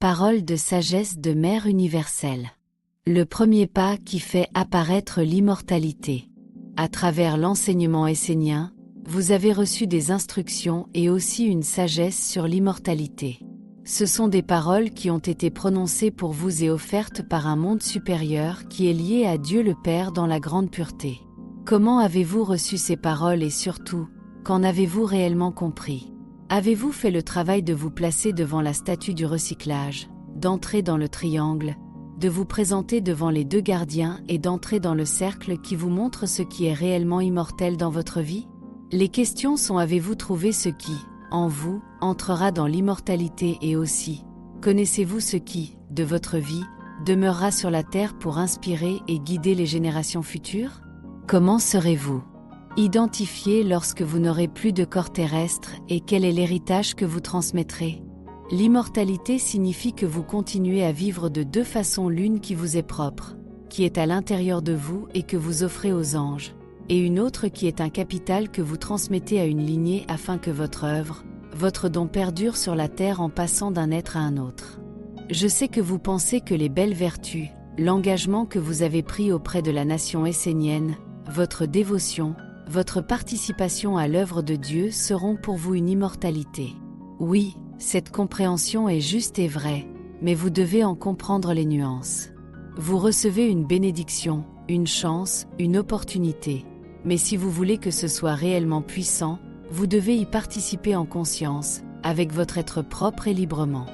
Parole de sagesse de Mère universelle. Le premier pas qui fait apparaître l'immortalité. À travers l'enseignement essénien, vous avez reçu des instructions et aussi une sagesse sur l'immortalité. Ce sont des paroles qui ont été prononcées pour vous et offertes par un monde supérieur qui est lié à Dieu le Père dans la grande pureté. Comment avez-vous reçu ces paroles et surtout, qu'en avez-vous réellement compris? Avez-vous fait le travail de vous placer devant la statue du recyclage, d'entrer dans le triangle, de vous présenter devant les deux gardiens et d'entrer dans le cercle qui vous montre ce qui est réellement immortel dans votre vie? Les questions sont: avez-vous trouvé ce qui, en vous, entrera dans l'immortalité et aussi, connaissez-vous ce qui, de votre vie, demeurera sur la terre pour inspirer et guider les générations futures? Comment serez-vous identifié lorsque vous n'aurez plus de corps terrestre et quel est l'héritage que vous transmettrez? L'immortalité signifie que vous continuez à vivre de deux façons, l'une qui vous est propre, qui est à l'intérieur de vous et que vous offrez aux anges, et une autre qui est un capital que vous transmettez à une lignée afin que votre œuvre, votre don perdure sur la terre en passant d'un être à un autre. Je sais que vous pensez que les belles vertus, l'engagement que vous avez pris auprès de la nation essénienne, votre dévotion, votre participation à l'œuvre de Dieu seront pour vous une immortalité. Oui, cette compréhension est juste et vraie, mais vous devez en comprendre les nuances. Vous recevez une bénédiction, une chance, une opportunité, mais si vous voulez que ce soit réellement puissant, vous devez y participer en conscience, avec votre être propre et librement.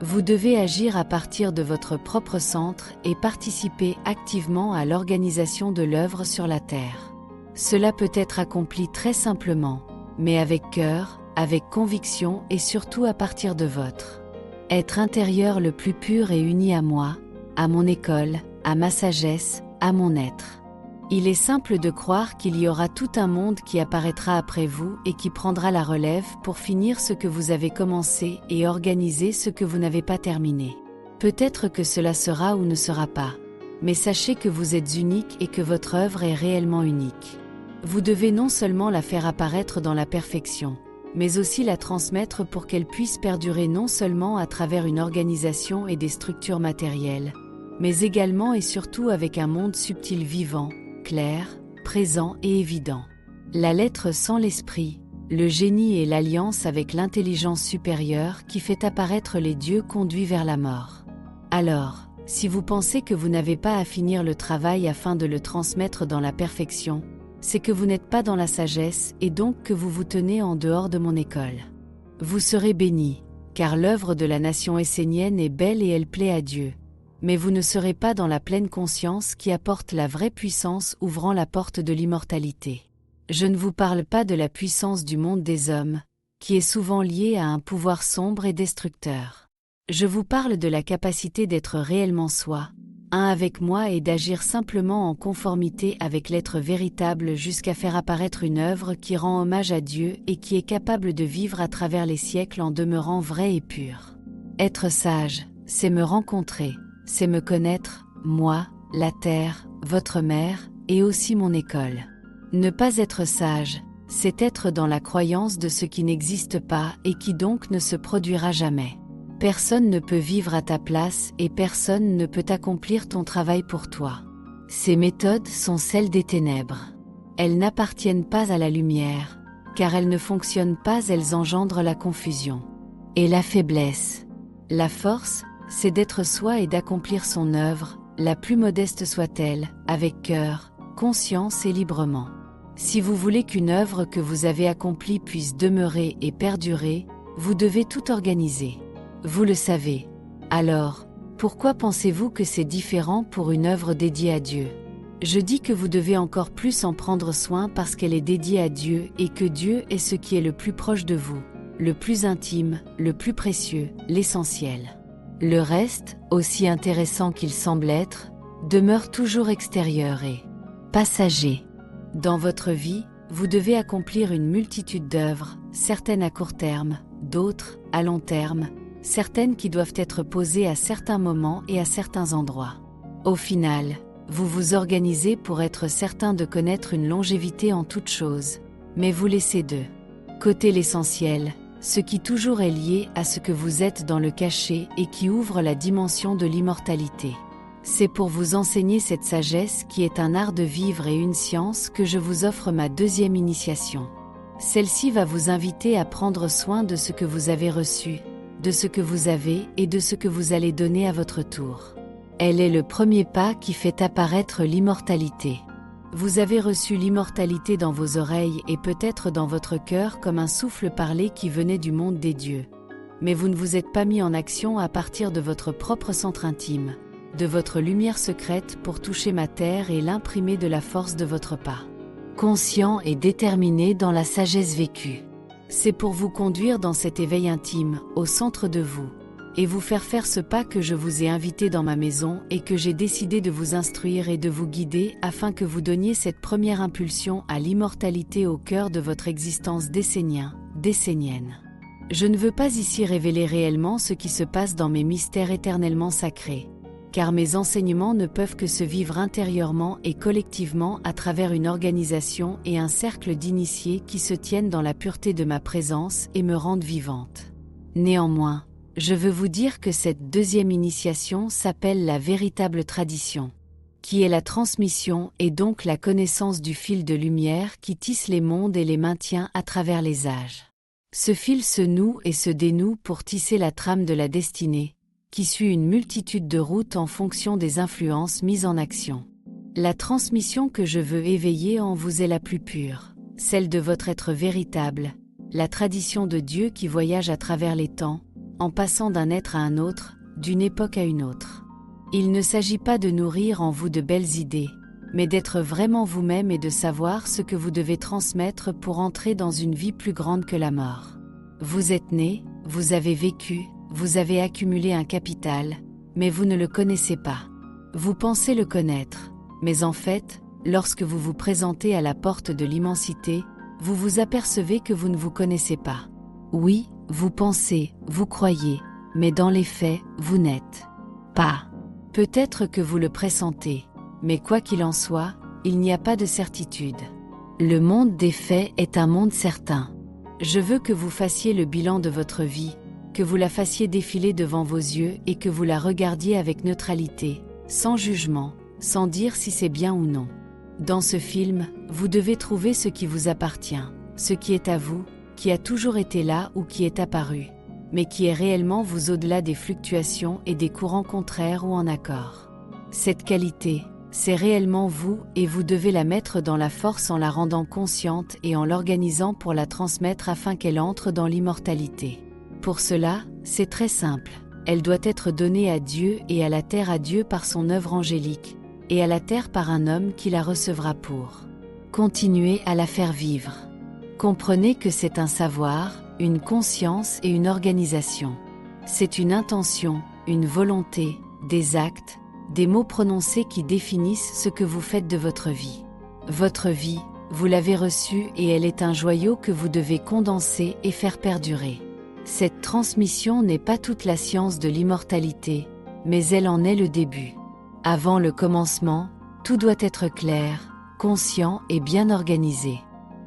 Vous devez agir à partir de votre propre centre et participer activement à l'organisation de l'œuvre sur la terre. Cela peut être accompli très simplement, mais avec cœur, avec conviction et surtout à partir de votre être intérieur le plus pur et uni à moi, à mon école, à ma sagesse, à mon être. Il est simple de croire qu'il y aura tout un monde qui apparaîtra après vous et qui prendra la relève pour finir ce que vous avez commencé et organiser ce que vous n'avez pas terminé. Peut-être que cela sera ou ne sera pas, mais sachez que vous êtes unique et que votre œuvre est réellement unique. Vous devez non seulement la faire apparaître dans la perfection, mais aussi la transmettre pour qu'elle puisse perdurer non seulement à travers une organisation et des structures matérielles, mais également et surtout avec un monde subtil vivant, clair, présent et évident. La lettre sans l'esprit, le génie et l'alliance avec l'intelligence supérieure qui fait apparaître les dieux conduit vers la mort. Alors, si vous pensez que vous n'avez pas à finir le travail afin de le transmettre dans la perfection, c'est que vous n'êtes pas dans la sagesse et donc que vous vous tenez en dehors de mon école. Vous serez bénis, car l'œuvre de la nation essénienne est belle et elle plaît à Dieu. Mais vous ne serez pas dans la pleine conscience qui apporte la vraie puissance ouvrant la porte de l'immortalité. Je ne vous parle pas de la puissance du monde des hommes, qui est souvent liée à un pouvoir sombre et destructeur. Je vous parle de la capacité d'être réellement soi, un avec moi et d'agir simplement en conformité avec l'être véritable jusqu'à faire apparaître une œuvre qui rend hommage à Dieu et qui est capable de vivre à travers les siècles en demeurant vrai et pur. Être sage, c'est me rencontrer, c'est me connaître, moi, la terre, votre mère, et aussi mon école. Ne pas être sage, c'est être dans la croyance de ce qui n'existe pas et qui donc ne se produira jamais. Personne ne peut vivre à ta place et personne ne peut accomplir ton travail pour toi. Ces méthodes sont celles des ténèbres. Elles n'appartiennent pas à la lumière, car elles ne fonctionnent pas, elles engendrent la confusion et la faiblesse. La force, c'est d'être soi et d'accomplir son œuvre, la plus modeste soit-elle, avec cœur, conscience et librement. Si vous voulez qu'une œuvre que vous avez accomplie puisse demeurer et perdurer, vous devez tout organiser. Vous le savez. Alors, pourquoi pensez-vous que c'est différent pour une œuvre dédiée à Dieu? Je dis que vous devez encore plus en prendre soin parce qu'elle est dédiée à Dieu et que Dieu est ce qui est le plus proche de vous, le plus intime, le plus précieux, l'essentiel. Le reste, aussi intéressant qu'il semble être, demeure toujours extérieur et passager. Dans votre vie, vous devez accomplir une multitude d'œuvres, certaines à court terme, d'autres à long terme, certaines qui doivent être posées à certains moments et à certains endroits. Au final, vous vous organisez pour être certain de connaître une longévité en toutes choses, mais vous laissez de côté l'essentiel, ce qui toujours est lié à ce que vous êtes dans le caché et qui ouvre la dimension de l'immortalité. C'est pour vous enseigner cette sagesse qui est un art de vivre et une science que je vous offre ma deuxième initiation. Celle-ci va vous inviter à prendre soin de ce que vous avez reçu, de ce que vous avez et de ce que vous allez donner à votre tour. Elle est le premier pas qui fait apparaître l'immortalité. Vous avez reçu l'immortalité dans vos oreilles et peut-être dans votre cœur comme un souffle parlé qui venait du monde des dieux. Mais vous ne vous êtes pas mis en action à partir de votre propre centre intime, de votre lumière secrète pour toucher ma terre et l'imprimer de la force de votre pas. Conscient et déterminé dans la sagesse vécue. C'est pour vous conduire dans cet éveil intime, au centre de vous, et vous faire faire ce pas que je vous ai invité dans ma maison et que j'ai décidé de vous instruire et de vous guider afin que vous donniez cette première impulsion à l'immortalité au cœur de votre existence d'Essénien, d'Essénienne. Je ne veux pas ici révéler réellement ce qui se passe dans mes mystères éternellement sacrés, car mes enseignements ne peuvent que se vivre intérieurement et collectivement à travers une organisation et un cercle d'initiés qui se tiennent dans la pureté de ma présence et me rendent vivante. Néanmoins, je veux vous dire que cette deuxième initiation s'appelle la véritable tradition, qui est la transmission et donc la connaissance du fil de lumière qui tisse les mondes et les maintient à travers les âges. Ce fil se noue et se dénoue pour tisser la trame de la destinée, qui suit une multitude de routes en fonction des influences mises en action. La transmission que je veux éveiller en vous est la plus pure, celle de votre être véritable, la tradition de Dieu qui voyage à travers les temps, en passant d'un être à un autre, d'une époque à une autre. Il ne s'agit pas de nourrir en vous de belles idées, mais d'être vraiment vous-même et de savoir ce que vous devez transmettre pour entrer dans une vie plus grande que la mort. Vous êtes né, vous avez vécu, vous avez accumulé un capital, mais vous ne le connaissez pas. Vous pensez le connaître, mais en fait, lorsque vous vous présentez à la porte de l'immensité, vous vous apercevez que vous ne vous connaissez pas. Oui, vous pensez, vous croyez, mais dans les faits, vous n'êtes pas. Peut-être que vous le pressentez, mais quoi qu'il en soit, il n'y a pas de certitude. Le monde des faits est un monde certain. Je veux que vous fassiez le bilan de votre vie, que vous la fassiez défiler devant vos yeux et que vous la regardiez avec neutralité, sans jugement, sans dire si c'est bien ou non. Dans ce film, vous devez trouver ce qui vous appartient, ce qui est à vous, qui a toujours été là ou qui est apparu, mais qui est réellement vous au-delà des fluctuations et des courants contraires ou en accord. Cette qualité, c'est réellement vous et vous devez la mettre dans la force en la rendant consciente et en l'organisant pour la transmettre afin qu'elle entre dans l'immortalité. Pour cela, c'est très simple. Elle doit être donnée à Dieu et à la terre à Dieu par son œuvre angélique, et à la terre par un homme qui la recevra pour continuer à la faire vivre. Comprenez que c'est un savoir, une conscience et une organisation. C'est une intention, une volonté, des actes, des mots prononcés qui définissent ce que vous faites de votre vie. Votre vie, vous l'avez reçue et elle est un joyau que vous devez condenser et faire perdurer. Cette transmission n'est pas toute la science de l'immortalité, mais elle en est le début. Avant le commencement, tout doit être clair, conscient et bien organisé.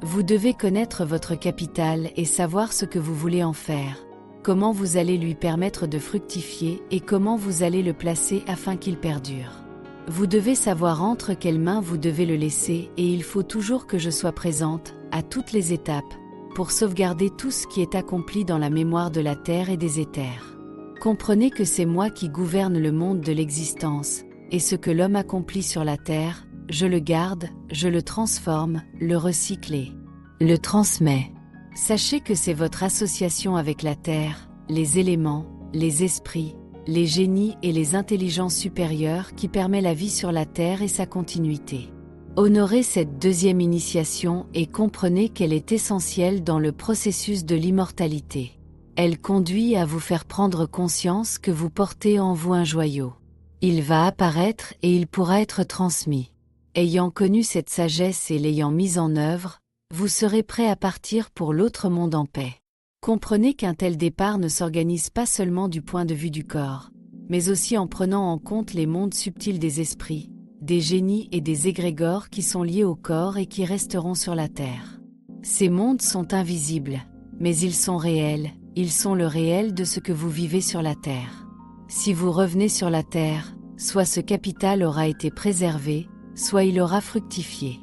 Vous devez connaître votre capital et savoir ce que vous voulez en faire, comment vous allez lui permettre de fructifier et comment vous allez le placer afin qu'il perdure. Vous devez savoir entre quelles mains vous devez le laisser et il faut toujours que je sois présente, à toutes les étapes, pour sauvegarder tout ce qui est accompli dans la mémoire de la terre et des éthers. Comprenez que c'est moi qui gouverne le monde de l'existence, et ce que l'homme accomplit sur la terre, je le garde, je le transforme, le recycle et le transmets. Sachez que c'est votre association avec la terre, les éléments, les esprits, les génies et les intelligences supérieures qui permet la vie sur la terre et sa continuité. Honorez cette deuxième initiation et comprenez qu'elle est essentielle dans le processus de l'immortalité. Elle conduit à vous faire prendre conscience que vous portez en vous un joyau. Il va apparaître et il pourra être transmis. Ayant connu cette sagesse et l'ayant mise en œuvre, vous serez prêt à partir pour l'autre monde en paix. Comprenez qu'un tel départ ne s'organise pas seulement du point de vue du corps, mais aussi en prenant en compte les mondes subtils des esprits, des génies et des égrégores qui sont liés au corps et qui resteront sur la terre. Ces mondes sont invisibles, mais ils sont réels, ils sont le réel de ce que vous vivez sur la Terre. Si vous revenez sur la Terre, soit ce capital aura été préservé, soit il aura fructifié.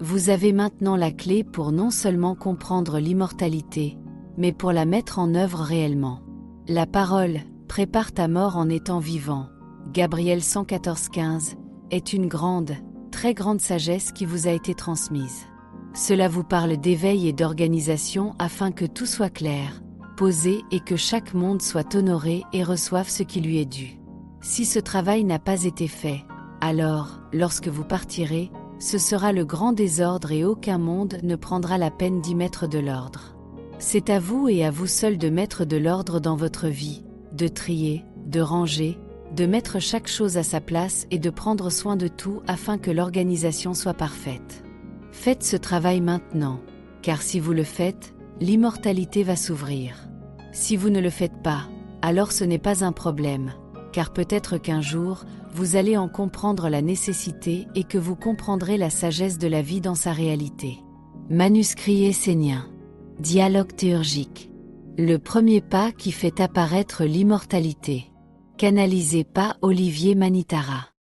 Vous avez maintenant la clé pour non seulement comprendre l'immortalité, mais pour la mettre en œuvre réellement. La parole « Prépare ta mort en étant vivant » Gabriel 114,15 est une grande, très grande sagesse qui vous a été transmise. Cela vous parle d'éveil et d'organisation afin que tout soit clair, posé et que chaque monde soit honoré et reçoive ce qui lui est dû. Si ce travail n'a pas été fait, alors, lorsque vous partirez, ce sera le grand désordre et aucun monde ne prendra la peine d'y mettre de l'ordre. C'est à vous et à vous seul de mettre de l'ordre dans votre vie, de trier, de ranger, de mettre chaque chose à sa place et de prendre soin de tout afin que l'organisation soit parfaite. Faites ce travail maintenant, car si vous le faites, l'immortalité va s'ouvrir. Si vous ne le faites pas, alors ce n'est pas un problème, car peut-être qu'un jour, vous allez en comprendre la nécessité et que vous comprendrez la sagesse de la vie dans sa réalité. Manuscrit essénien. Dialogue théurgique. Le premier pas qui fait apparaître l'immortalité. Canalisé par Olivier Manitara.